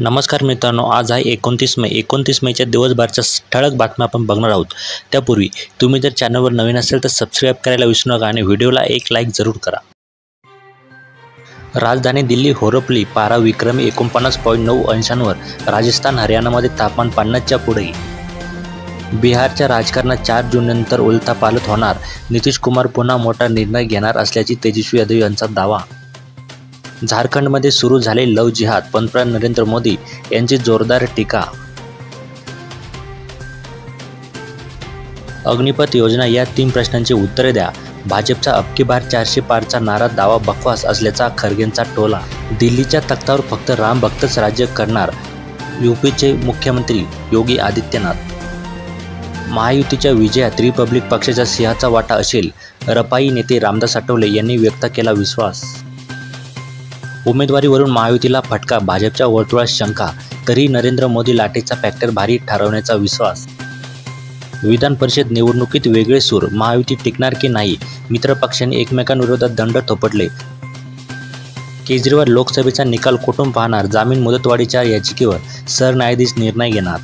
नमस्कार मित्रांनो, आज आहे 29 मे. 29 मेच्या दिवसभराच्या ठळक बातम्या आपण बघणार आहोत. त्यापूर्वी तुम्ही जर चॅनलवर नवीन असेल तर सबस्क्राईब करायला विसरू नका आणि व्हिडिओला एक लाईक जरूर करा. राजधानी दिल्ली होरपली. पारा विक्रमी 49.9 अंशांवर. राजस्थान हरियाणामध्ये तापमान 50च्या पुढे. बिहारच्या राजकारणात 4 जूननंतर उलथापालथ होणार. नितीश कुमार पुन्हा मोठा निर्णय घेणार असल्याची तेजस्वी यादव यांचा दावा. झारखंडमध्ये सुरू झाले लव जिहाद. पंतप्रधान नरेंद्र मोदी यांची जोरदार टीका. अग्निपथ योजना या 3 प्रश्नांची उत्तरे द्या. भाजपचा अब की बार 400 पारचा नारा दावा बकवास असल्याचा खरगेंचा टोला. दिल्लीच्या तख्तावर फक्त राम भक्तच राज्य करणार. यूपीचे मुख्यमंत्री योगी आदित्यनाथ. महायुतीच्या विजयात रिपब्लिक पक्षाच्या सिंहाचा वाटा असेल. रपाई नेते रामदास आठवले यांनी व्यक्त केला विश्वास. उमेदवारीवरून महायुतीला फटका. भाजपच्या वर्तुळात शंका. तरी नरेंद्र मोदी लाटेचा फॅक्टर भारी ठरवण्याचा विश्वास. विधान परिषद निवडणुकीत वेगळे सूर. महायुती टिकणार की नाही. मित्रपक्षांनी एकमेकांविरोधात दंड थोपटले. केजरीवाल लोकसभेचा निकाल कुठून पाहणार. जामीन मुदतवाढीच्या याचिकेवर सरन्यायाधीश निर्णय घेणार.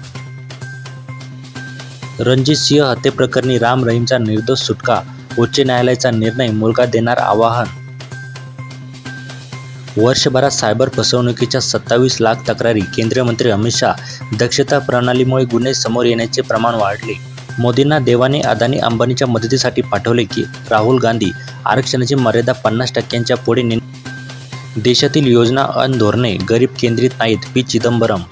रणजित सिंह हत्येप्रकरणी राम रहीमचा निर्दोष सुटका. उच्च न्यायालयाचा निर्णय. मुलगा देणार आवाहन. वर्षभरात सायबर फसवणुकीच्या 27 लाख तक्रारी. केंद्रीय मंत्री अमित शहा. दक्षता प्रणालीमुळे गुन्हे समोर येण्याचे प्रमाण वाढले. मोदींना देवाने अदानी अंबानीच्या मदतीसाठी पाठवले की राहुल गांधी. आरक्षणाची मर्यादा 50% पुढे देशातील योजना आणि धोरणे गरीब केंद्रित नाहीत. पी चिदंबरम.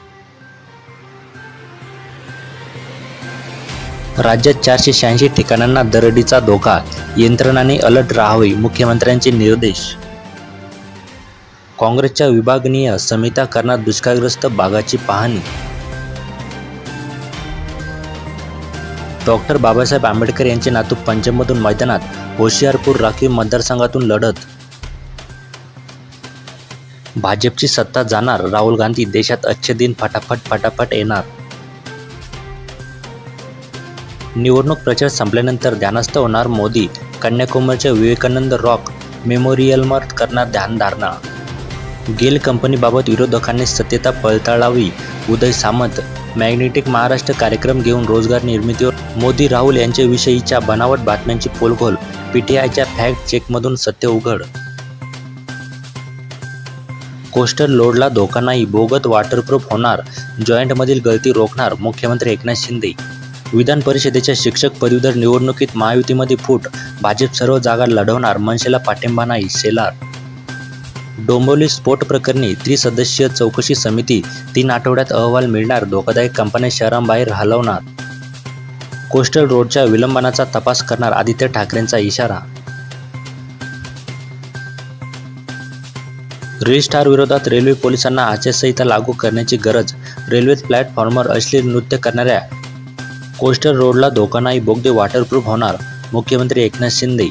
राज्यात 486 ठिकाणांना दरडीचा धोका. यंत्रणांनी अलर्ट राहावे. मुख्यमंत्र्यांचे निर्देश. काँग्रेसच्या विभागीय समित्या करणार दुष्काळग्रस्त भागाची पाहणी. डॉक्टर बाबासाहेब आंबेडकर यांचे नातू पंजाबमधून मैदानात. होशियारपूर राखीव मतदारसंघातून लढत. भाजपची सत्ता जाणार. राहुल गांधी. देशात अच्छे दिन फटाफट येणार. निवडणूक प्रचार संपल्यानंतर ध्यानस्थ होणार मोदी. कन्याकुमारीच्या विवेकानंद रॉक मेमोरियलवर करणार ध्यानधारणा. गेल कंपनीबाबत विरोधकांनी सत्यता पडताळावी. उदय सामंत. मॅग्नेटिक महाराष्ट्र कार्यक्रम घेऊन रोजगार निर्मितीवर मोदी. राहुल यांच्याविषयीच्या बनावट बातम्यांची पोलखोल. पीटीआयच्या फॅक्ट चेकमधून सत्य उघड. कोस्टल रोडला धोका नाही. बोगत वॉटरप्रूफ होणार. जॉईंटमधील गळती रोखणार. मुख्यमंत्री एकनाथ शिंदे. विधान परिषदेच्या शिक्षक पदवीधर निवडणुकीत महायुतीमध्ये फूट. भाजप सर्व जागा लढवणार. मनसेला पाठिंबा नाही. शेलार. डोंबिवली स्फोट प्रकरणी त्रिसदस्यीय चौकशी समिती. 3 आठवड्यात अहवाल मिळणार. धोकादायक कंपन्या शहरांबाहेर हलवणार. कोस्टल रोडच्या विलंबनाचा तपास करणार. आदित्य ठाकरेंचा इशारा. रील स्टार विरोधात रेल्वे पोलिसांना आचारसंहिता लागू करण्याची गरज. रेल्वेत प्लॅटफॉर्मवर अश्लील नृत्य करणाऱ्या. कोस्टल रोडला धोका नाही. बोगदे वॉटरप्रूफ होणार. मुख्यमंत्री एकनाथ शिंदे.